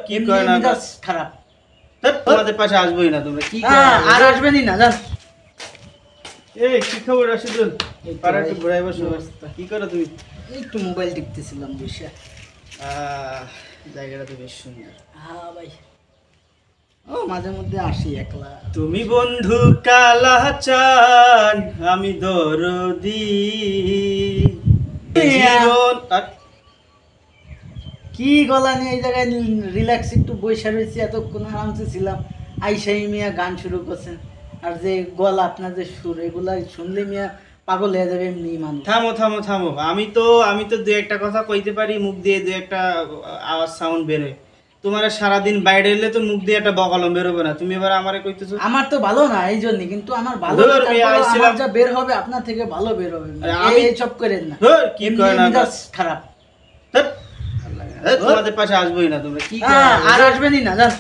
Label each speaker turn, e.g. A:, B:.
A: কি কয় না খারাপ তোমাদের পাশে আসবোই না তোমরা কি আর আসবেনই না জান এই কি খবর রাশিদুল পাড়া একটু ঘুরাই বসো কি করো তুমি
B: একটু মোবাইল টিপতেছিলাম বসে
A: জায়গাটা তো বেশ সুন্দর
B: হ্যাঁ ভাই ও মাঝে মধ্যে আসি একলা
A: তুমি বন্ধু কালা চান আমি দরদি জীবন
B: কি গলা নিয়ে এই জায়গায় রিল্যাক্স একটু বসে রয়েছি এতক্ষণ আরামসে ছিলাম আইসাই মিয়া গান শুরু করছেন আর যে গলা আপনার যে সুর এগুলা শুনলে মিয়া পাগল হয়ে যাবে এমনি মানুষ
A: থামো থামো থামো আমি তো দু একটা কথা কইতে পারি মুখ দিয়ে দু একটা আওয়াজ সাউন্ড বেরোয় তোমার সারাদিন বাইরে এলে তো মুখ দিয়ে একটা বকলম বেরোবে না তুমি এবার আমারে কইতেছো
B: আমার তো ভালো না এই জন্য কিন্তু আমার ভালো আমার যা বের হবে আপনার থেকে ভালো বের হবে আমি সব করেন না
A: কি কয় না
B: খারাপ
A: তোমাদের পাশে আসবোই না তোমরা কি
B: আর আসবেনই না জান